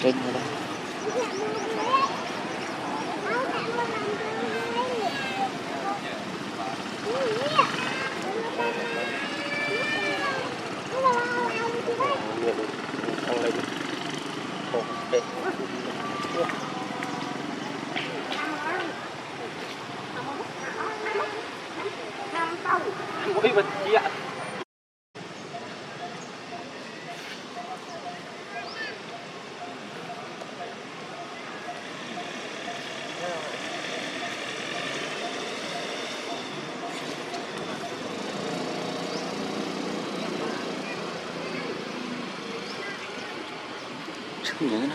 Sering ada. Ui, bật điện. Sức nhớ nó.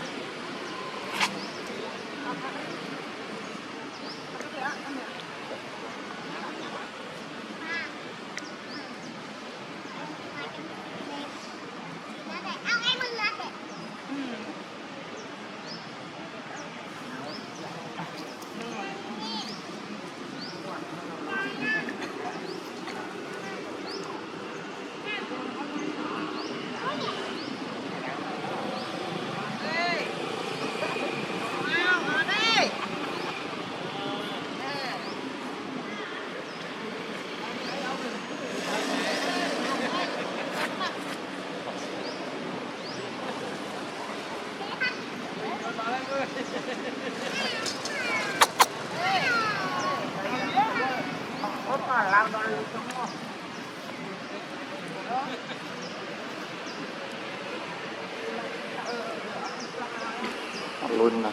Luôn nè,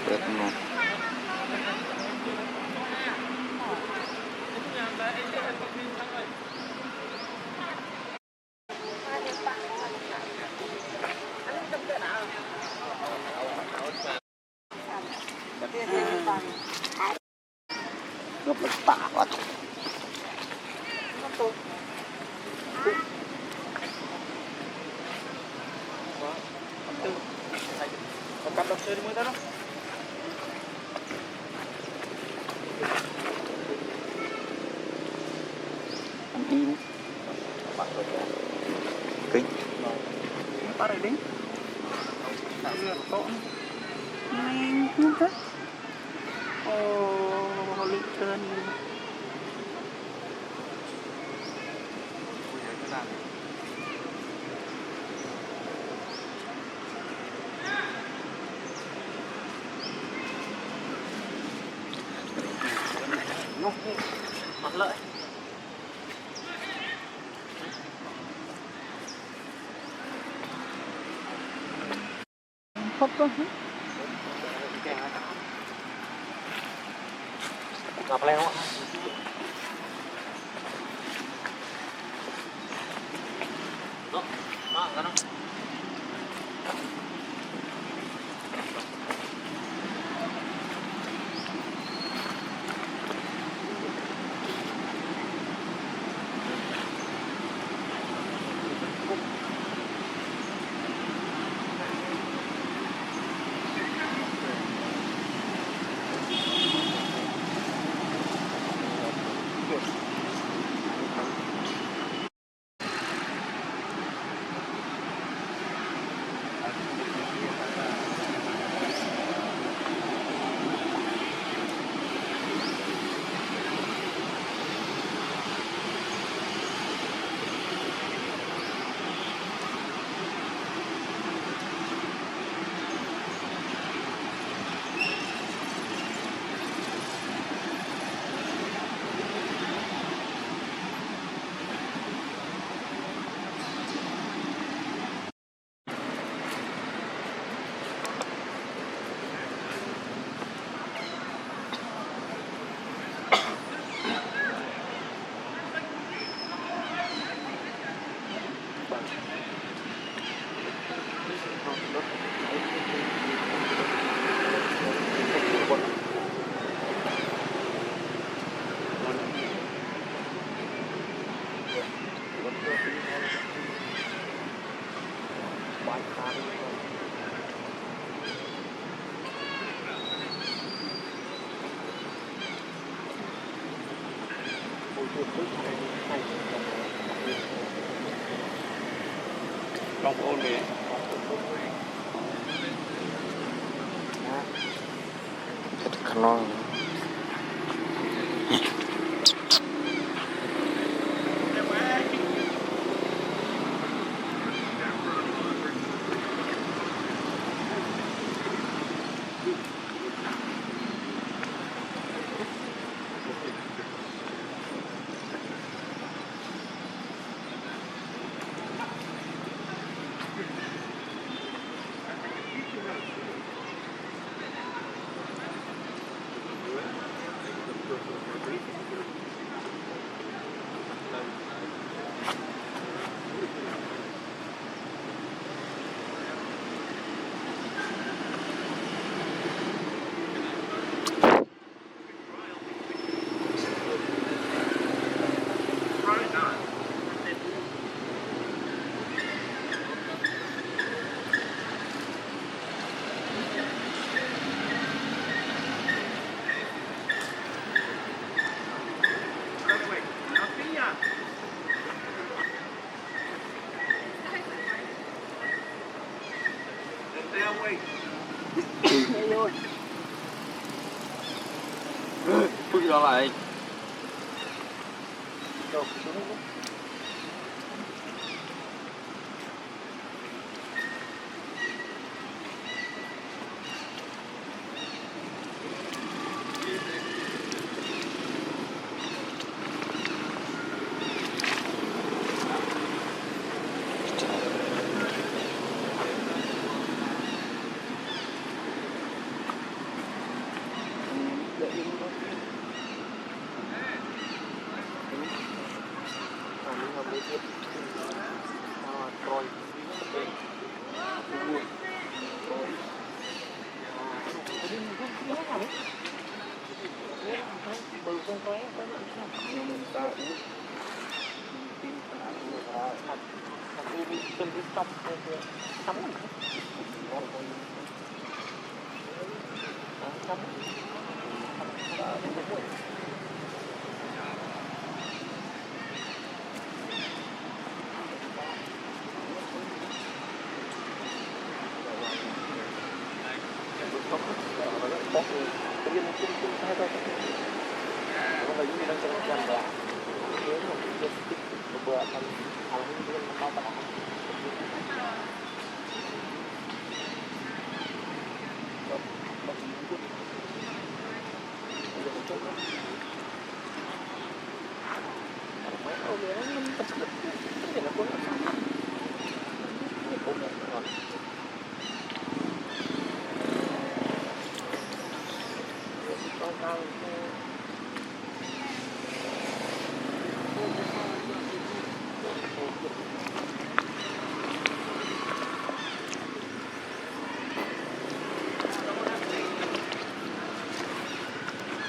đẹp nè. Gấp bả quá. Cặp đọc chơi mới đó. Anh im. Bắt rồi. Kính. Bắt rồi đi. Mình không thích. Ồ, lịch cơn. Mặt lợi hấp đó gặp leo ạ. Đó, đó, đó. Bông ôn đi. Khăn non. Bước ra lại.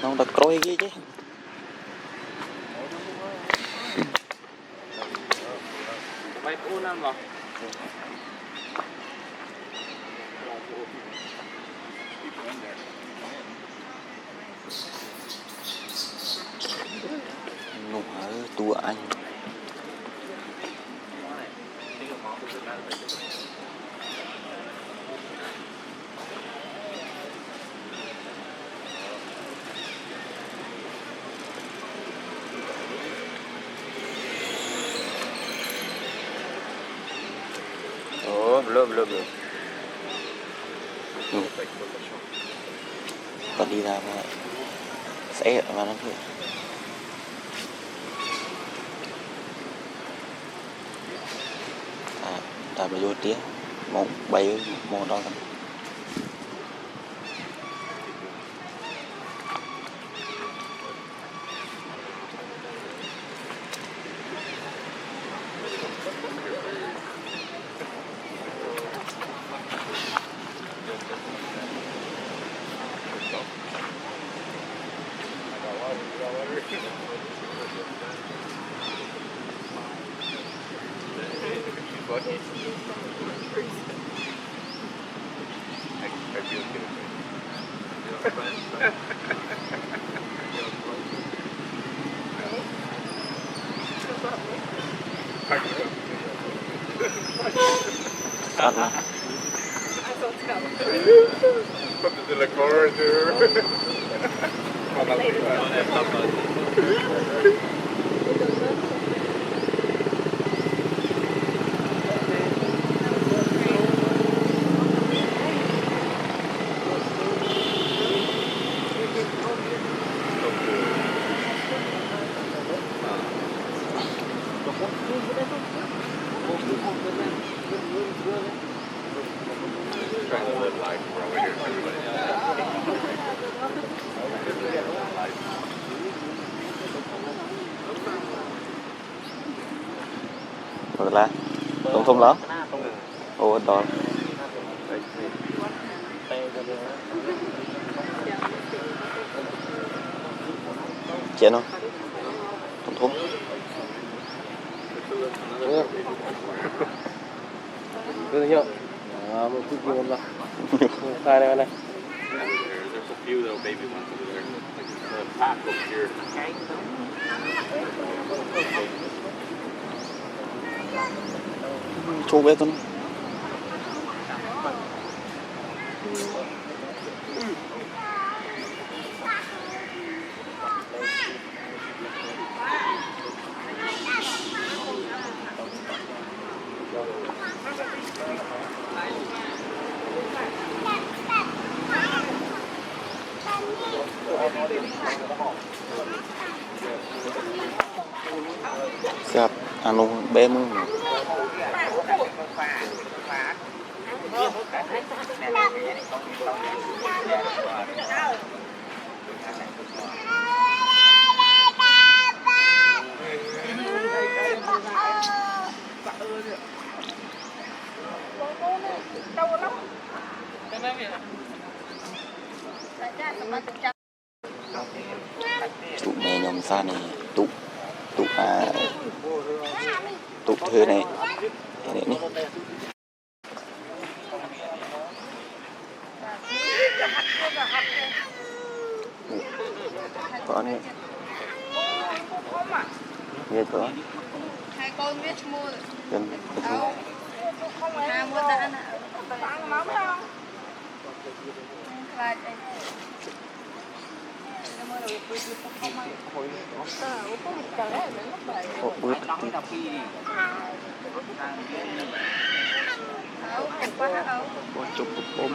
Nó đặt coi kia chứ. Bay ôn ăn vào. Nụ hở tua anh. Belum. Còn đi ra mà sẽ vào nó thôi. Ta bây giờ tía một bay một đo thôi. Thank you. cắt này Desde la corte. Trying to live life where we hear everybody rồi là thông thông lắm ô đó chén không thông thông Cứ nhậu. Một chút nhiều lắm. Khai này này. There's a few little baby ones over there. Like the pack over here. chú biết không siap anu bem tụ mẹ nhom xa này tụ tụ tụ thư này này ní có này nghe có hai con biết mua gần hai mua đã ăn mắm không là một bước ấu quá ấu chụp ôm